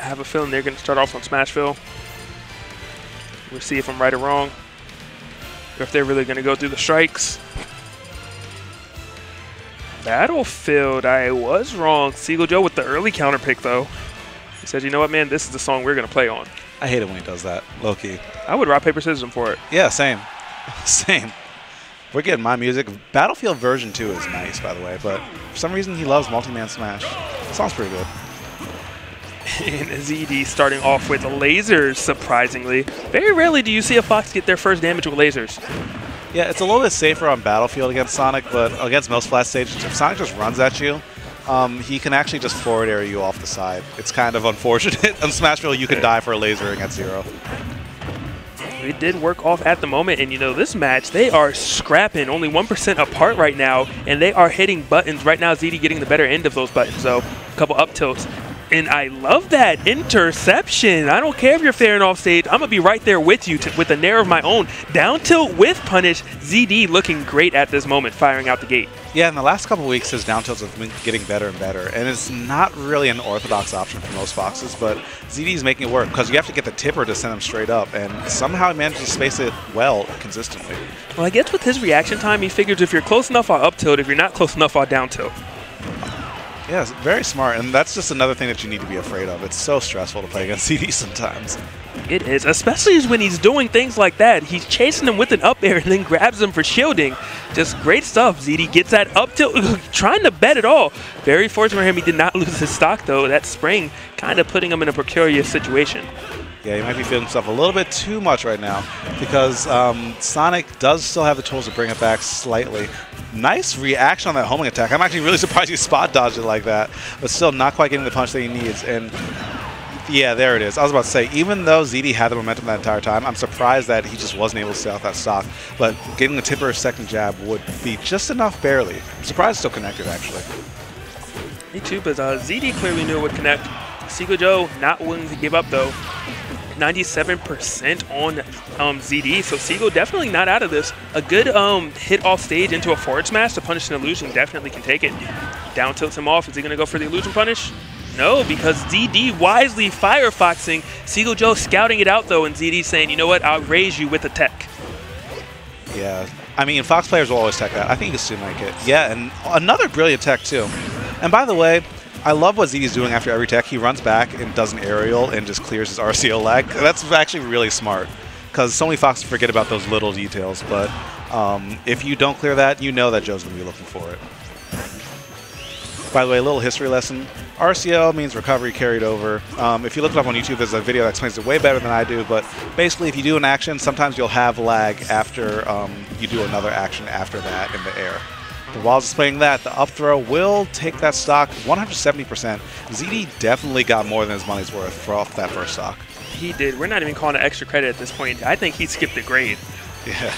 have a feeling they're going to start off on Smashville. We'll see if I'm right or wrong, or if they're really going to go through the strikes. Battlefield, I was wrong. Seagull Joe with the early counter pick, though. He said, you know what, man, this is the song we're going to play on. I hate it when he does that, low-key. I would rock, paper, scissors him for it. Yeah, same. Same. We're getting my music. Battlefield version 2 is nice, by the way, but for some reason he loves Multi-Man Smash. Sounds pretty good. And ZD starting off with lasers, surprisingly. Very rarely do you see a Fox get their first damage with lasers. Yeah, it's a little bit safer on Battlefield against Sonic, but against most flat stages, if Sonic just runs at you, he can actually just forward air you off the side. It's kind of unfortunate. On Smashville, you can die for a lasering at 0. It did work off at the moment, and you know, this match, they are scrapping only 1% apart right now, and they are hitting buttons. Right now, ZD getting the better end of those buttons, so a couple up tilts. And I love that interception. I don't care if you're fair off stage. I'm going to be right there with you with a nair of my own. Down tilt with punish. ZD looking great at this moment, firing out the gate. Yeah, in the last couple of weeks, his down tilts have been getting better and better. And it's not really an orthodox option for most Foxes, but ZD's making it work because you have to get the tipper to send him straight up. And somehow he manages to space it well consistently. Well, I guess with his reaction time, he figures if you're close enough, I'll up tilt. If you're not close enough, I'll down tilt. Yeah, it's very smart, and that's just another thing that you need to be afraid of. It's so stressful to play against ZD sometimes. It is, especially when he's doing things like that. He's chasing him with an up air and then grabs him for shielding. Just great stuff. ZD gets that up tilt, trying to bet it all. Very fortunate for him, he did not lose his stock, though. That spring kind of putting him in a precarious situation. Yeah, he might be feeling himself a little bit too much right now because Sonic does still have the tools to bring it back slightly. Nice reaction on that homing attack. I'm actually really surprised he spot dodged it like that, but still not quite getting the punch that he needs. And yeah, there it is. I was about to say, even though ZD had the momentum that entire time, I'm surprised that he just wasn't able to stay off that stock. But getting the tipper second jab would be just enough barely. I'm surprised it's still connected, actually. Me too, but ZD clearly knew it would connect. Seagull Joe not willing to give up, though. 97% on ZD, so Seagull definitely not out of this. A good hit off stage into a forward smash to punish an illusion definitely can take it. Down tilts him off. Is he going to go for the illusion punish? No, because ZD wisely firefoxing. Seagull Joe scouting it out, though, and ZD saying, you know what, I'll raise you with a tech. Yeah, I mean, Fox players will always tech that. I think he can still make it. Yeah, and another brilliant tech, too. And by the way, I love what ZD's doing after every tech. He runs back and does an aerial and just clears his RCO lag. That's actually really smart because so many Foxes forget about those little details. But if you don't clear that, you know that Joe's going to be looking for it. By the way, a little history lesson. RCO means recovery carried over. If you look it up on YouTube, there's a video that explains it way better than I do. But basically, if you do an action, sometimes you'll have lag after you do another action after that in the air. But while displaying that, the up throw will take that stock 170%. ZD definitely got more than his money's worth for off that first stock. He did. We're not even calling it extra credit at this point. I think he skipped the grade. Yeah.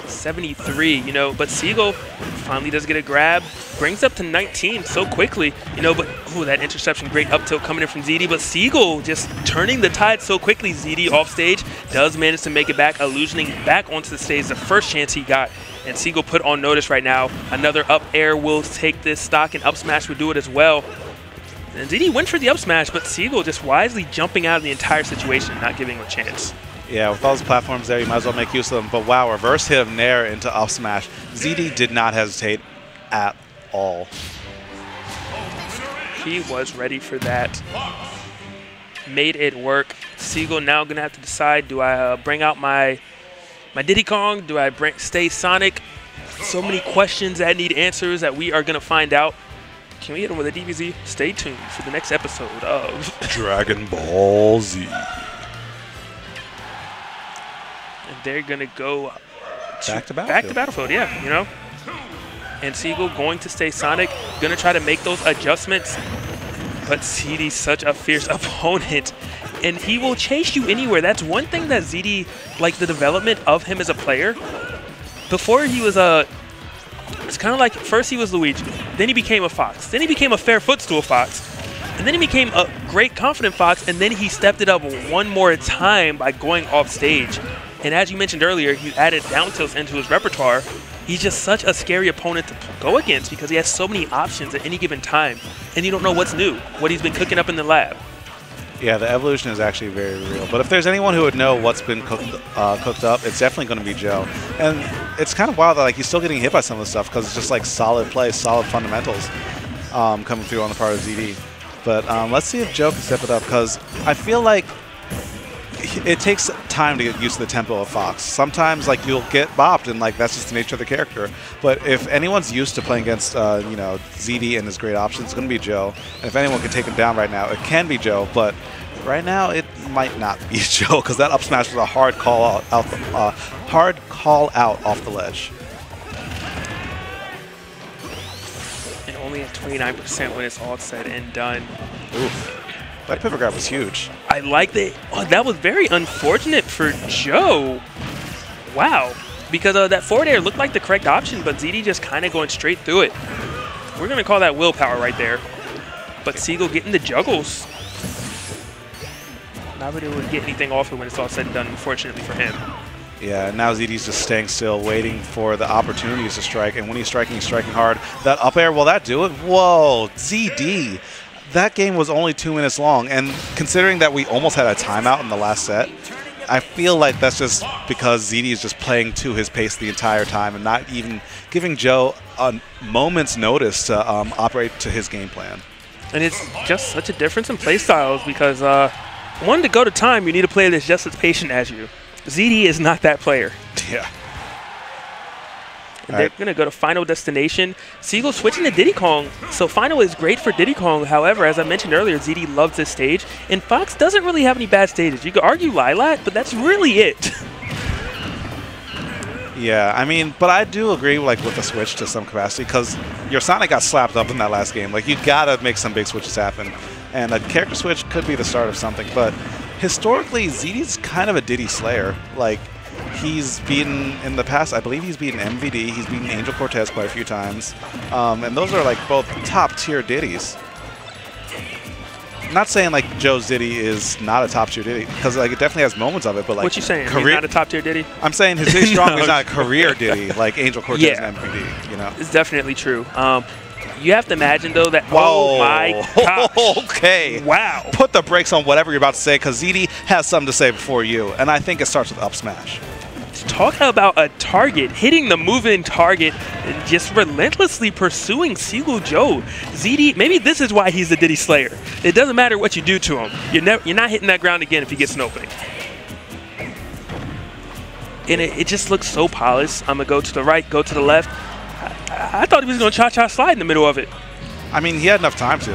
73, you know, but Seagull finally does get a grab, brings up to 19 so quickly, you know, but ooh, that interception, great up tilt coming in from ZD, but Seagull just turning the tide so quickly. ZD off stage does manage to make it back, illusioning back onto the stage, the first chance he got, and Seagull put on notice right now. Another up air will take this stock, and up smash would do it as well. And ZD went for the up smash, but Seagull just wisely jumping out of the entire situation, not giving him a chance. Yeah, with all those platforms there, you might as well make use of them. But wow, reverse hit of Nair into up smash. ZD did not hesitate at all. He was ready for that. Made it work. Seagull now going to have to decide, do I bring out my Diddy Kong? Do I stay Sonic? So many questions that need answers that we are going to find out. Can we hit him with a DBZ? Stay tuned for the next episode of Dragon Ball Z. And they're going to go back to Battlefield, yeah, you know. And Seagull going to stay Sonic, going to try to make those adjustments. But ZD's such a fierce opponent, and he will chase you anywhere. That's one thing that ZD, like the development of him as a player. Before he was it's kind of like first he was Luigi, then he became a Fox, then he became a fair footstool Fox, and then he became a great confident Fox, and then he stepped it up one more time by going off stage. And as you mentioned earlier, he added down tilts into his repertoire. He's just such a scary opponent to go against because he has so many options at any given time, and you don't know what's new, what he's been cooking up in the lab. Yeah, the evolution is actually very real. But if there's anyone who would know what's been cooked up, it's definitely going to be Joe. And it's kind of wild that like he's still getting hit by some of the stuff because it's just like solid play, solid fundamentals coming through on the part of ZD. But let's see if Joe can step it up because I feel like it takes time to get used to the tempo of Fox. Sometimes like you'll get bopped and like that's just the nature of the character. But if anyone's used to playing against you know, ZD and his great options, it's going to be Joe. And if anyone can take him down right now, it can be Joe. But right now it might not be Joe because that up smash was a hard call out off the ledge. And only at 29% when it's all said and done. Oof. That pivot grab was huge. I like that. Oh, that was very unfortunate for Joe. Wow. Because that forward air looked like the correct option, but ZD just kind of going straight through it. We're going to call that willpower right there. But Seagull getting the juggles. Not really able to get anything off it when it's all said and done, unfortunately for him. Yeah, now ZD's just staying still, waiting for the opportunities to strike. And when he's striking hard. That up air, will that do it? Whoa, ZD. That game was only 2 minutes long, and considering that we almost had a timeout in the last set, I feel like that's just because ZD is just playing to his pace the entire time and not even giving Joe a moment's notice to operate to his game plan. And it's just such a difference in play styles because one, to go to time, you need a player that's just as patient as you. ZD is not that player. Yeah. And they're going to go to Final Destination. Seagull switching to Diddy Kong. So Final is great for Diddy Kong. However, as I mentioned earlier, ZD loves this stage. And Fox doesn't really have any bad stages. You could argue Lilac, but that's really it. Yeah, I mean, but I do agree like with the switch to some capacity because your Sonic got slapped up in that last game. Like, you got to make some big switches happen. And a character switch could be the start of something. But historically, ZD's kind of a Diddy slayer. Like, he's beaten in the past, I believe he's beaten MVD, he's beaten Angel Cortez quite a few times. And those are like both top tier Diddies. I'm not saying like Joe's Diddy is not a top tier Diddy, because like it definitely has moments of it, but like what you saying? He's not a top tier Diddy? I'm saying his Diddy strong is not a career Diddy like Angel Cortez and MVD, you know? It's definitely true. You have to imagine though that, whoa. Oh my gosh. Okay. Wow. Put the brakes on whatever you're about to say, because ZD has something to say before you, and I think it starts with up smash. Talk about a target, hitting the moving target and just relentlessly pursuing Seagull Joe. ZD, maybe this is why he's the Diddy Slayer. It doesn't matter what you do to him. You're not hitting that ground again if he gets an opening. And it just looks so polished. I'm going to go to the right, go to the left. I thought he was going to cha-cha slide in the middle of it. I mean, he had enough time to.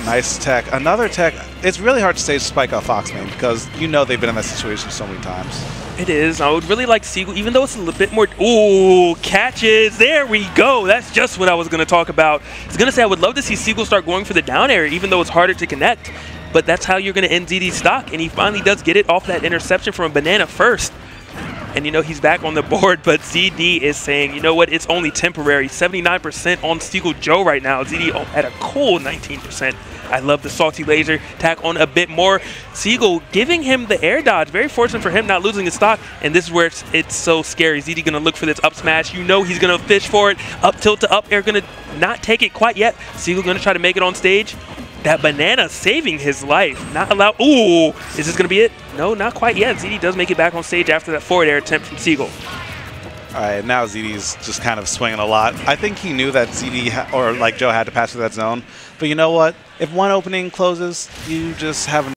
Nice tech. Another tech. It's really hard to stage spike off Fox, man, because you know they've been in that situation so many times. It is. I would really like Seagull, even though it's a little bit more. Ooh, catches. There we go. That's just what I was going to talk about. I was going to say I would love to see Seagull start going for the down air, even though it's harder to connect. But that's how you're going to end ZD's stock. And he finally does get it off that interception from a banana first. And you know he's back on the board, but ZD is saying, you know what, it's only temporary. 79% on Seagull Joe right now. ZD at a cool 19%. I love the salty laser, tack on a bit more. Seagull giving him the air dodge. Very fortunate for him not losing his stock. And this is where it's so scary. ZD gonna look for this up smash. You know he's gonna fish for it. Up tilt to up air, gonna not take it quite yet. Seagull gonna try to make it on stage. That banana saving his life. Not allowed. Ooh, is this gonna be it? No, not quite yet. ZD does make it back on stage after that forward air attempt from Seagull. All right, now ZD's just kind of swinging a lot. I think he knew that ZD or like Joe had to pass through that zone. But you know what? If one opening closes, you just have